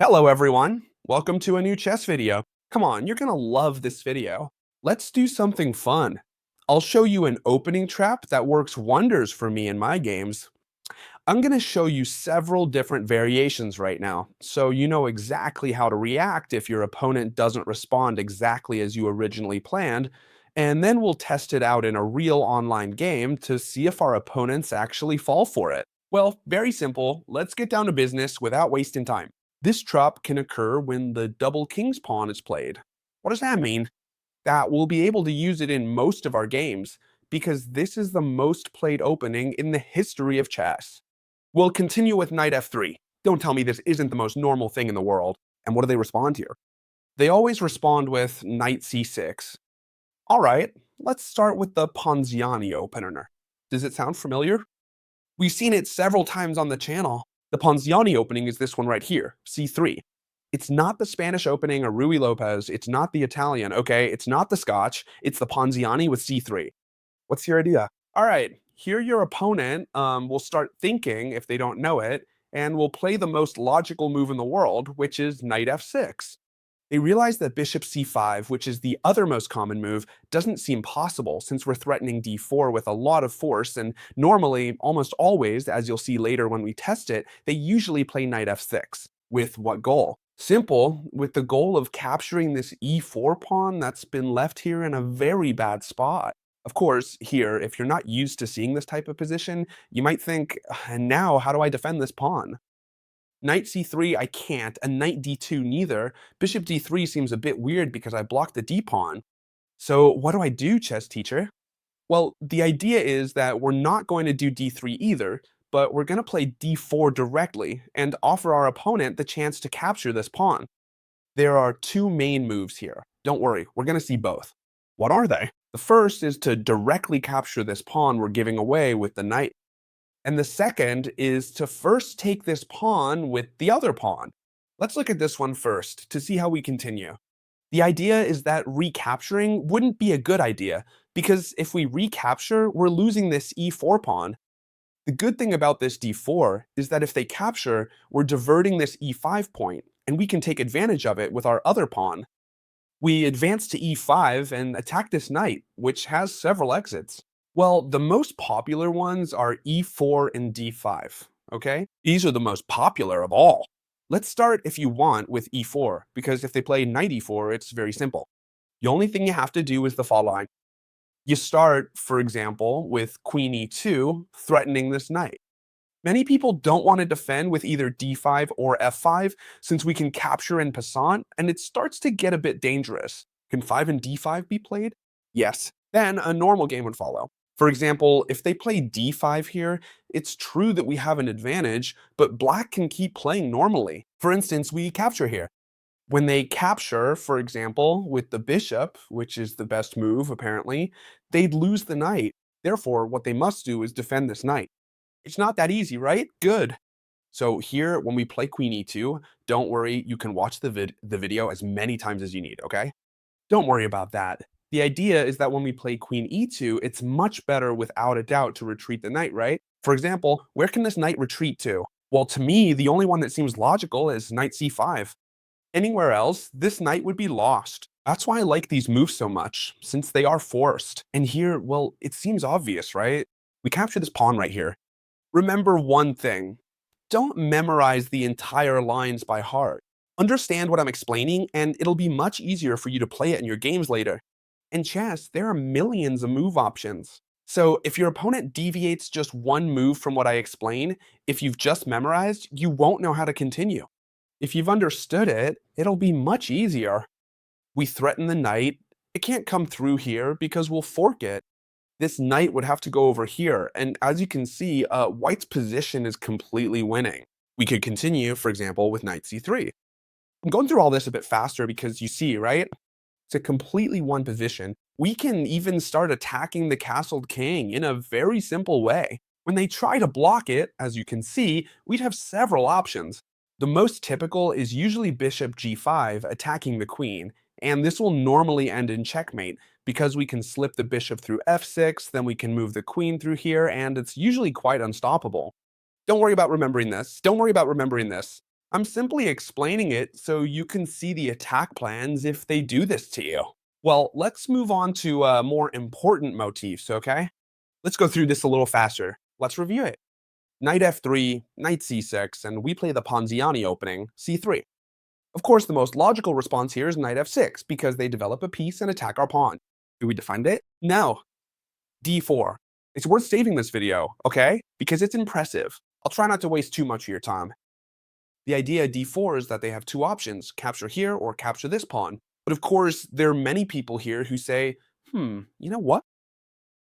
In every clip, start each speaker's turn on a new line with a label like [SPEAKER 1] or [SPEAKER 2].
[SPEAKER 1] Hello everyone, welcome to a new chess video. Come on, you're gonna love this video. Let's do something fun. I'll show you an opening trap that works wonders for me in my games. I'm gonna show you several different variations right now, so you know exactly how to react if your opponent doesn't respond exactly as you originally planned, and then we'll test it out in a real online game to see if our opponents actually fall for it. Well, very simple. Let's get down to business without wasting time. This trap can occur when the double king's pawn is played. What does that mean? That we'll be able to use it in most of our games, because this is the most played opening in the history of chess. We'll continue with knight f3. Don't tell me this isn't the most normal thing in the world. And what do they respond here? They always respond with knight c6. All right, let's start with the Ponziani opener. Does it sound familiar? We've seen it several times on the channel. The Ponziani opening is this one right here, c3. It's not the Spanish opening or Ruy Lopez, it's not the Italian, okay? It's not the Scotch, it's the Ponziani with c3. What's your idea? All right, here your opponent will start thinking, if they don't know it, and will play the most logical move in the world, which is knight f6. They realize that bishop c5, which is the other most common move, doesn't seem possible since we're threatening d4 with a lot of force, and normally, almost always, as you'll see later when we test it, they usually play knight f6. With what goal? Simple, with the goal of capturing this e4 pawn that's been left here in a very bad spot. Of course, here, if you're not used to seeing this type of position, you might think, and now how do I defend this pawn? Knight c3, I can't, and knight d2 neither. Bishop d3 seems a bit weird because I blocked the d-pawn. So what do I do, chess teacher? Well, the idea is that we're not going to do d3 either, but we're going to play d4 directly and offer our opponent the chance to capture this pawn. There are two main moves here. Don't worry, we're going to see both. What are they? The first is to directly capture this pawn we're giving away with the knight. And the second is to first take this pawn with the other pawn. Let's look at this one first to see how we continue. The idea is that recapturing wouldn't be a good idea, because if we recapture, we're losing this e4 pawn. The good thing about this d4 is that if they capture, we're diverting this e5 point, and we can take advantage of it with our other pawn. We advance to e5 and attack this knight, which has several exits. Well, the most popular ones are e4 and d5, okay? These are the most popular of all. Let's start, if you want, with e4, because if they play knight e4, it's very simple. The only thing you have to do is the following. You start, for example, with queen e2, threatening this knight. Many people don't want to defend with either d5 or f5, since we can capture en passant, and it starts to get a bit dangerous. Can 5 and d5 be played? Yes. Then a normal game would follow. For example, if they play d5 here, it's true that we have an advantage, but black can keep playing normally. For instance, we capture here. When they capture, for example, with the bishop, which is the best move apparently, they'd lose the knight. Therefore, what they must do is defend this knight. It's not that easy, right? Good. So here, when we play queen e2, don't worry, you can watch the video as many times as you need, okay? Don't worry about that. The idea is that when we play queen e2, it's much better without a doubt to retreat the knight, right? For example, where can this knight retreat to? Well, to me, the only one that seems logical is knight c5. Anywhere else, this knight would be lost. That's why I like these moves so much, since they are forced. And here, well, it seems obvious, right? We capture this pawn right here. Remember one thing. Don't memorize the entire lines by heart. Understand what I'm explaining, and it'll be much easier for you to play it in your games later. In chess, there are millions of move options. So if your opponent deviates just one move from what I explain, if you've just memorized, you won't know how to continue. If you've understood it, it'll be much easier. We threaten the knight. It can't come through here because we'll fork it. This knight would have to go over here, and as you can see, white's position is completely winning. We could continue, for example, with knight c3. I'm going through all this a bit faster because you see, right? It's a completely won position. We can even start attacking the castled king in a very simple way. When they try to block it, as you can see, we'd have several options. The most typical is usually bishop g5 attacking the queen, and this will normally end in checkmate because we can slip the bishop through f6, then we can move the queen through here, and it's usually quite unstoppable. Don't worry about remembering this. Don't worry about remembering this. I'm simply explaining it so you can see the attack plans if they do this to you. Well, let's move on to more important motifs, okay? Let's go through this a little faster. Let's review it. Knight f3, knight c6, and we play the Ponziani opening, c3. Of course, the most logical response here is knight f6, because they develop a piece and attack our pawn. Do we defend it? No. d4. It's worth saving this video, okay? Because it's impressive. I'll try not to waste too much of your time. The idea of d4 is that they have two options, capture here or capture this pawn. But of course, there are many people here who say, you know what?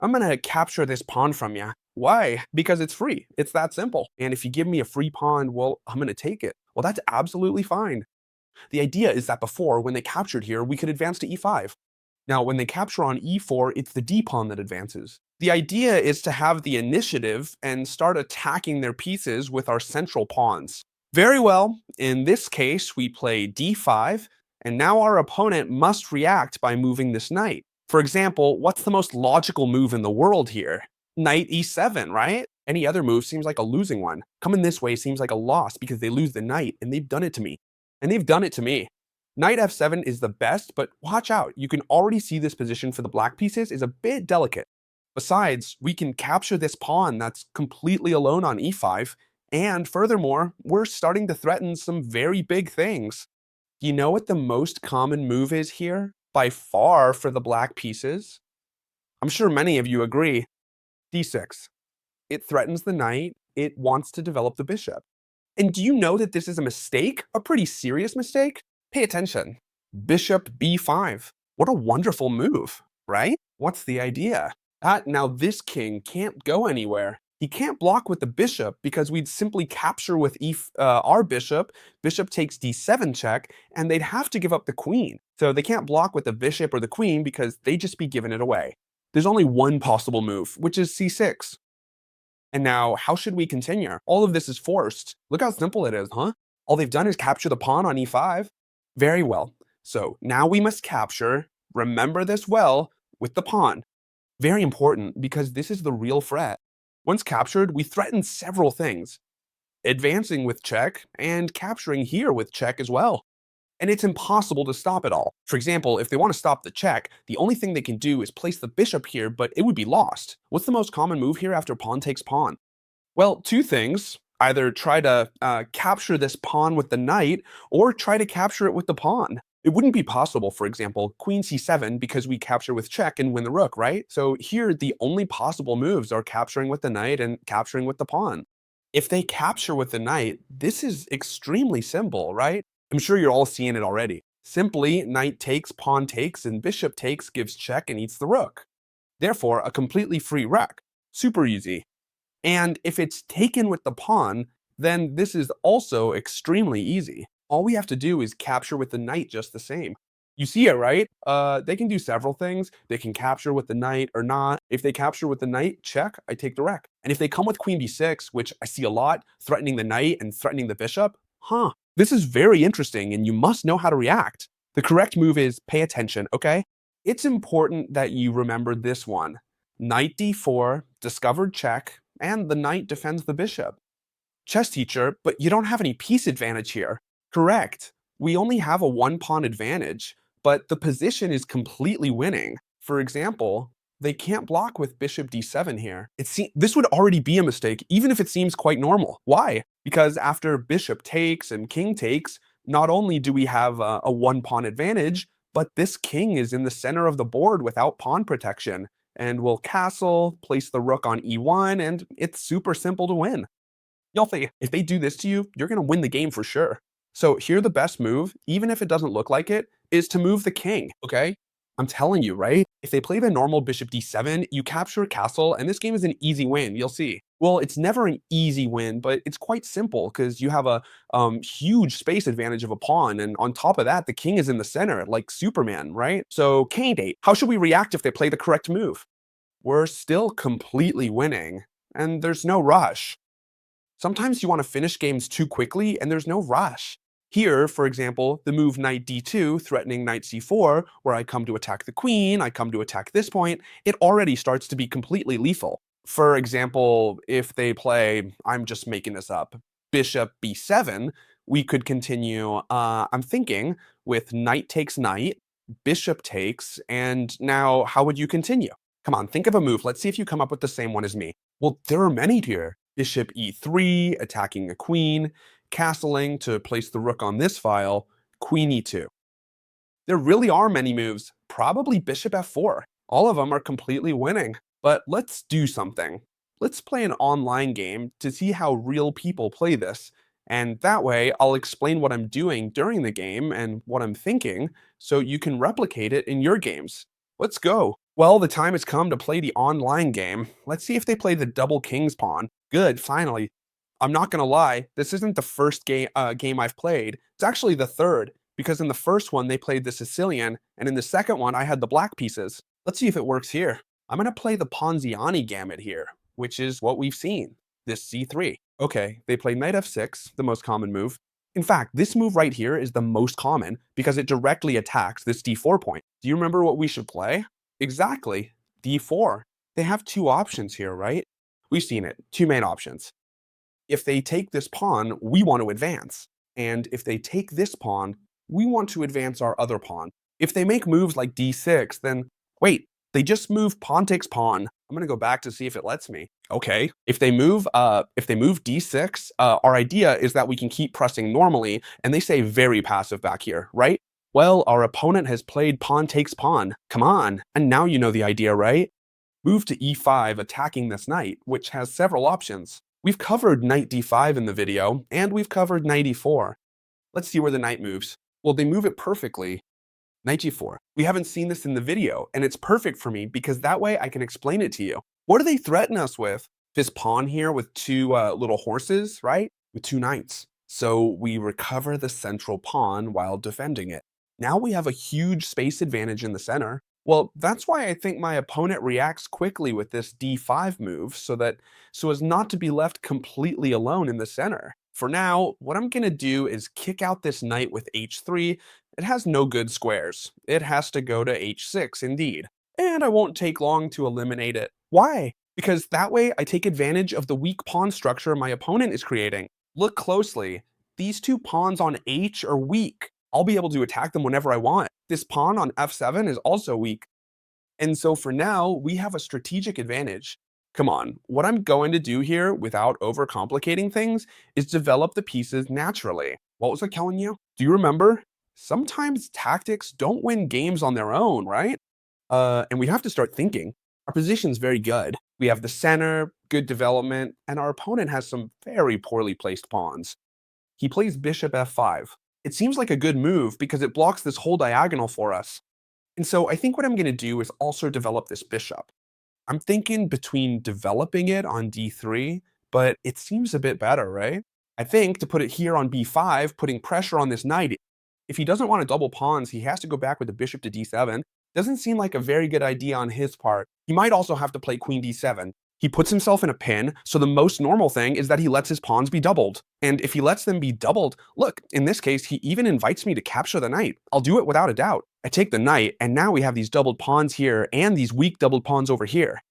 [SPEAKER 1] I'm gonna capture this pawn from you. Why? Because it's free. It's that simple. And if you give me a free pawn, well, I'm gonna take it. Well, that's absolutely fine. The idea is that before, when they captured here, we could advance to e5. Now, when they capture on e4, it's the d pawn that advances. The idea is to have the initiative and start attacking their pieces with our central pawns. Very well, in this case, we play d5, and now our opponent must react by moving this knight. For example, what's the most logical move in the world here? Knight e7, right? Any other move seems like a losing one. Coming this way seems like a loss because they lose the knight, and they've done it to me. Knight f7 is the best, but watch out. You can already see this position for the black pieces is a bit delicate. Besides, we can capture this pawn that's completely alone on e5, and furthermore, we're starting to threaten some very big things. You know what the most common move is here? By far for the black pieces? I'm sure many of you agree. d6. It threatens the knight. It wants to develop the bishop. And do you know that this is a mistake? A pretty serious mistake? Pay attention. Bishop b5. What a wonderful move, right? What's the idea? Now this king can't go anywhere. He can't block with the bishop because we'd simply capture with our bishop. Bishop takes d7 check, and they'd have to give up the queen. So they can't block with the bishop or the queen because they'd just be giving it away. There's only one possible move, which is c6. And now, how should we continue? All of this is forced. Look how simple it is, huh? All they've done is capture the pawn on e5. Very well. So now we must capture, remember this well, with the pawn. Very important because this is the real threat. Once captured, we threaten several things. Advancing with check and capturing here with check as well. And it's impossible to stop it all. For example, if they want to stop the check, the only thing they can do is place the bishop here, but it would be lost. What's the most common move here after pawn takes pawn? Well, two things. Either try to capture this pawn with the knight, or try to capture it with the pawn. It wouldn't be possible, for example, queen c7 because we capture with check and win the rook, right? So here, the only possible moves are capturing with the knight and capturing with the pawn. If they capture with the knight, this is extremely simple, right? I'm sure you're all seeing it already. Simply, knight takes, pawn takes, and bishop takes gives check and eats the rook. Therefore, a completely free rook. Super easy. And if it's taken with the pawn, then this is also extremely easy. All we have to do is capture with the knight just the same. You see it, right? They can do several things. They can capture with the knight or not. If they capture with the knight, check, I take the wreck. And if they come with queen b6, which I see a lot, threatening the knight and threatening the bishop, this is very interesting and you must know how to react. The correct move is pay attention, okay? It's important that you remember this one. Knight d4, discovered check, and the knight defends the bishop. Chess teacher, but you don't have any piece advantage here. Correct. We only have a one pawn advantage, but the position is completely winning. For example, they can't block with bishop d7 here. This would already be a mistake, even if it seems quite normal. Why? Because after bishop takes and king takes, not only do we have a one pawn advantage, but this king is in the center of the board without pawn protection. And we'll castle, place the rook on e1, and it's super simple to win. Y'all think if they do this to you, you're going to win the game for sure. So here the best move, even if it doesn't look like it, is to move the king, okay? I'm telling you, right? If they play the normal bishop d7, you capture a castle, and this game is an easy win, you'll see. Well, it's never an easy win, but it's quite simple because you have a huge space advantage of a pawn, and on top of that, the king is in the center, like Superman, right? So candidate, how should we react if they play the correct move? We're still completely winning, and there's no rush. Sometimes you want to finish games too quickly, and there's no rush. Here, for example, the move knight d2 threatening knight c4, where I come to attack the queen, I come to attack this point, it already starts to be completely lethal. For example, if they play, I'm just making this up, bishop b7, we could continue, I'm thinking, with knight takes knight, bishop takes, and now how would you continue? Come on, think of a move. Let's see if you come up with the same one as me. Well, there are many here. Bishop e3, attacking a queen, castling to place the rook on this file, queen e2. There really are many moves, probably bishop f4. All of them are completely winning. But let's do something. Let's play an online game to see how real people play this. And that way, I'll explain what I'm doing during the game and what I'm thinking, so you can replicate it in your games. Let's go. Well, the time has come to play the online game. Let's see if they play the double king's pawn. Good, finally. I'm not gonna lie, this isn't the first game I've played. It's actually the third, because in the first one they played the Sicilian, and in the second one I had the black pieces. Let's see if it works here. I'm gonna play the Ponziani gamut here, which is what we've seen, this c3. Okay, they play knight f6, the most common move. In fact, this move right here is the most common because it directly attacks this d4 point. Do you remember what we should play? Exactly, d4. They have two options here, right? We've seen it, two main options. If they take this pawn, we want to advance. And if they take this pawn, we want to advance our other pawn. If they make moves like d6, then wait, they just move pawn takes pawn. I'm gonna go back to see if it lets me. Okay, if they move d6, our idea is that we can keep pressing normally, and they say very passive back here, right? Well, our opponent has played pawn takes pawn. Come on, and now you know the idea, right? Move to e5, attacking this knight, which has several options. We've covered knight d5 in the video, and we've covered knight e4. Let's see where the knight moves. Well, they move it perfectly. Knight g4. We haven't seen this in the video, and it's perfect for me because that way I can explain it to you. What do they threaten us with? This pawn here with two little horses, right? With two knights. So we recover the central pawn while defending it. Now we have a huge space advantage in the center. Well, that's why I think my opponent reacts quickly with this d5 move so as not to be left completely alone in the center. For now, what I'm gonna do is kick out this knight with h3. It has no good squares. It has to go to h6 indeed. And I won't take long to eliminate it. Why? Because that way I take advantage of the weak pawn structure my opponent is creating. Look closely. These two pawns on h are weak. I'll be able to attack them whenever I want. This pawn on f7 is also weak. And so for now, we have a strategic advantage. Come on, what I'm going to do here without overcomplicating things is develop the pieces naturally. What was I telling you? Do you remember? Sometimes tactics don't win games on their own, right? And we have to start thinking. Our position's very good. We have the center, good development, and our opponent has some very poorly placed pawns. He plays bishop f5. It seems like a good move because it blocks this whole diagonal for us. And so I think what I'm gonna do is also develop this bishop. I'm thinking between developing it on d3, but it seems a bit better, right? I think to put it here on b5, putting pressure on this knight. If he doesn't want to double pawns, he has to go back with the bishop to d7. Doesn't seem like a very good idea on his part. He might also have to play queen d7. He puts himself in a pin, so the most normal thing is that he lets his pawns be doubled. And if he lets them be doubled, look, in this case, he even invites me to capture the knight. I'll do it without a doubt. I take the knight, and now we have these doubled pawns here and these weak doubled pawns over here.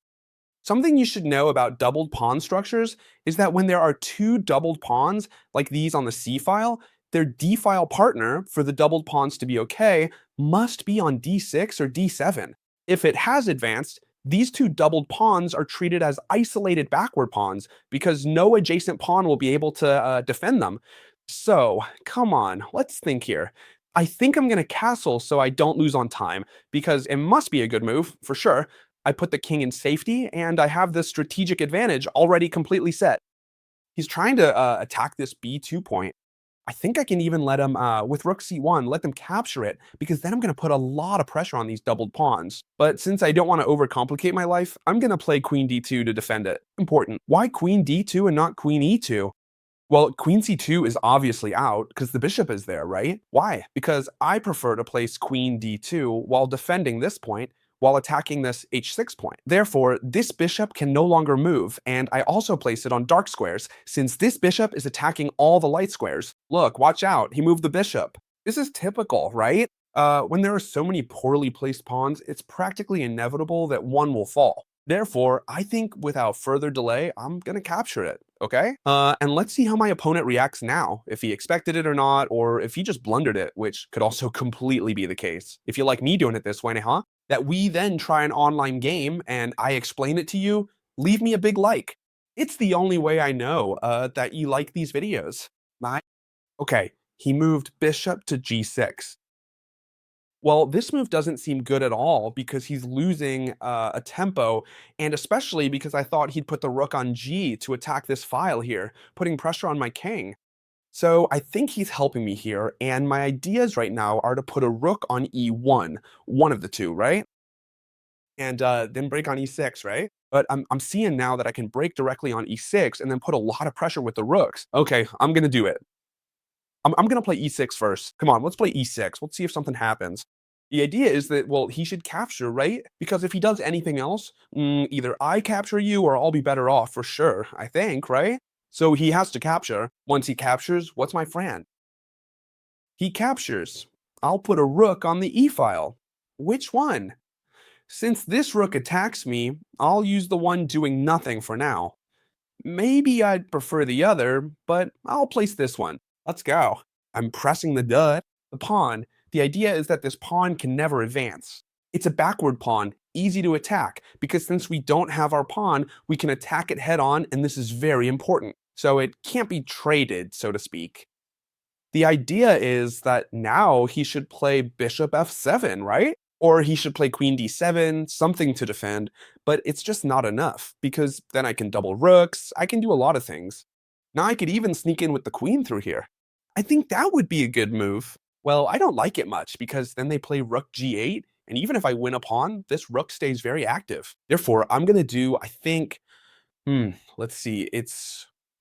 [SPEAKER 1] Something you should know about doubled pawn structures is that when there are two doubled pawns, like these on the c file, their d file partner, for the doubled pawns to be okay, must be on d6 or d7. If it has advanced, these two doubled pawns are treated as isolated backward pawns because no adjacent pawn will be able to defend them. So, come on, let's think here. I think I'm going to castle so I don't lose on time, because it must be a good move, for sure. I put the king in safety, and I have the strategic advantage already completely set. He's trying to attack this b2 point. I think I can even let him, with rook c1, let them capture it, because then I'm going to put a lot of pressure on these doubled pawns. But since I don't want to overcomplicate my life, I'm going to play queen d2 to defend it. Important. Why queen d2 and not queen e2? Well, queen c2 is obviously out because the bishop is there, right? Why? Because I prefer to place queen d2 while defending this point, while attacking this h6 point. Therefore, this bishop can no longer move, and I also place it on dark squares, since this bishop is attacking all the light squares. Look, watch out, he moved the bishop. This is typical, right? When there are so many poorly placed pawns, it's practically inevitable that one will fall. Therefore, I think without further delay, I'm gonna capture it. okay? And let's see how my opponent reacts now, if he expected it or not, or if he just blundered it, which could also completely be the case. If you like me doing it this way, huh? That we then try an online game and I explain it to you, leave me a big like. It's the only way I know that you like these videos. My Okay, he moved bishop to g6. Well, this move doesn't seem good at all because he's losing a tempo, and especially because I thought he'd put the rook on g to attack this file here, putting pressure on my king. So I think he's helping me here, and my ideas right now are to put a rook on e1, one of the two, right? And then break on e6, right? But I'm seeing now that I can break directly on e6 and then put a lot of pressure with the rooks. Okay, I'm gonna do it. I'm gonna play e6 first. Come on, let's play e6. Let's see if something happens. The idea is that, well, he should capture, right? Because if he does anything else, either I capture you or I'll be better off for sure, I think, right? So he has to capture. Once he captures, what's my friend? He captures. I'll put a rook on the e-file. Which one? Since this rook attacks me, I'll use the one doing nothing for now. Maybe I'd prefer the other, but I'll place this one. Let's go. I'm pressing the pawn. The idea is that this pawn can never advance. It's a backward pawn, easy to attack, because since we don't have our pawn, we can attack it head on, and this is very important. So it can't be traded, so to speak. The idea is that now he should play bishop f7, right? Or he should play queen d7, something to defend, but it's just not enough, because then I can double rooks, I can do a lot of things. Now I could even sneak in with the queen through here. I think that would be a good move. Well, I don't like it much, because then they play rook g8, and even if I win a pawn, this rook stays very active. Therefore, I'm gonna do, I think, let's see,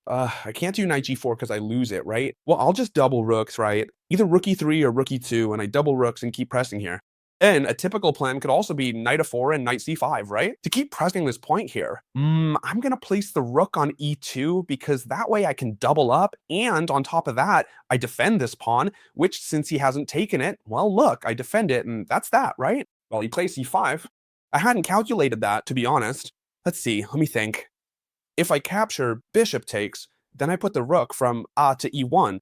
[SPEAKER 1] I can't do knight g4 because I lose it, right? Well, I'll just double rooks, right? Either rook e3 or rook e2, and I double rooks and keep pressing here. And a typical plan could also be knight f4 and knight c5, right? To keep pressing this point here, I'm gonna place the rook on e2 because that way I can double up, and on top of that, I defend this pawn, which since he hasn't taken it, well, look, I defend it, and that's that, right? Well, he plays c5. I hadn't calculated that, to be honest. Let's see, let me think. If I capture, bishop takes, then I put the rook from A to e1.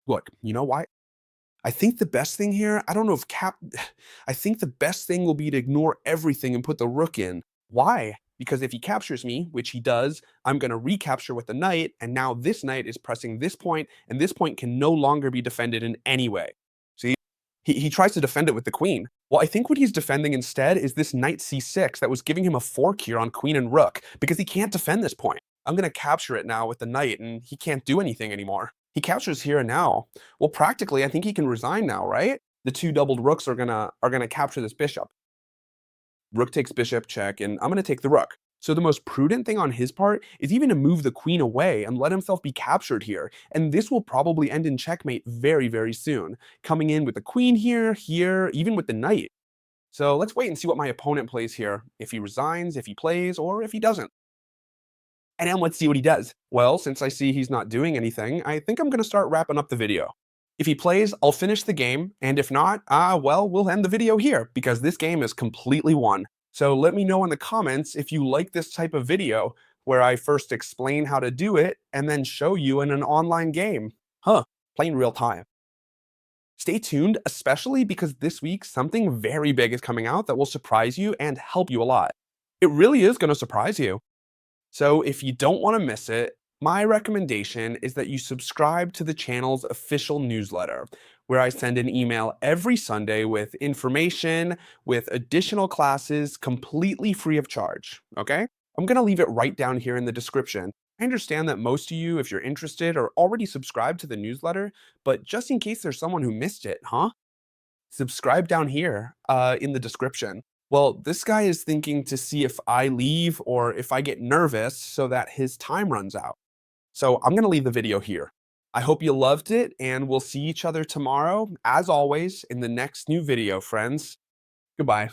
[SPEAKER 1] Look, you know why? I think the best thing here, I don't know if I think the best thing will be to ignore everything and put the rook in. Why? Because if he captures me, which he does, I'm going to recapture with the knight, and now this knight is pressing this point, and this point can no longer be defended in any way. See? He tries to defend it with the queen. Well, I think what he's defending instead is this knight c6 that was giving him a fork here on queen and rook, because he can't defend this point. I'm going to capture it now with the knight, and he can't do anything anymore. He captures here and now. Well, practically, I think he can resign now, right? The two doubled rooks are gonna capture this bishop. Rook takes bishop, check, and I'm gonna take the rook. So the most prudent thing on his part is even to move the queen away and let himself be captured here. And this will probably end in checkmate very, very soon. Coming in with the queen here, even with the knight. So let's wait and see what my opponent plays here. If he resigns, if he plays, or if he doesn't. And then let's see what he does. Well, since I see he's not doing anything, I think I'm gonna start wrapping up the video. If he plays, I'll finish the game, and if not, well, we'll end the video here, because this game is completely won. So let me know in the comments if you like this type of video, where I first explain how to do it, and then show you in an online game. Playing real time. Stay tuned, especially because this week something very big is coming out that will surprise you and help you a lot. It really is gonna surprise you. So if you don't want to miss it, my recommendation is that you subscribe to the channel's official newsletter, where I send an email every Sunday with information, with additional classes, completely free of charge, okay? I'm going to leave it right down here in the description. I understand that most of you, if you're interested, are already subscribed to the newsletter, but just in case there's someone who missed it, subscribe down here in the description. Well, this guy is thinking to see if I leave or if I get nervous so that his time runs out. So I'm going to leave the video here. I hope you loved it, and we'll see each other tomorrow, as always, in the next new video, friends. Goodbye.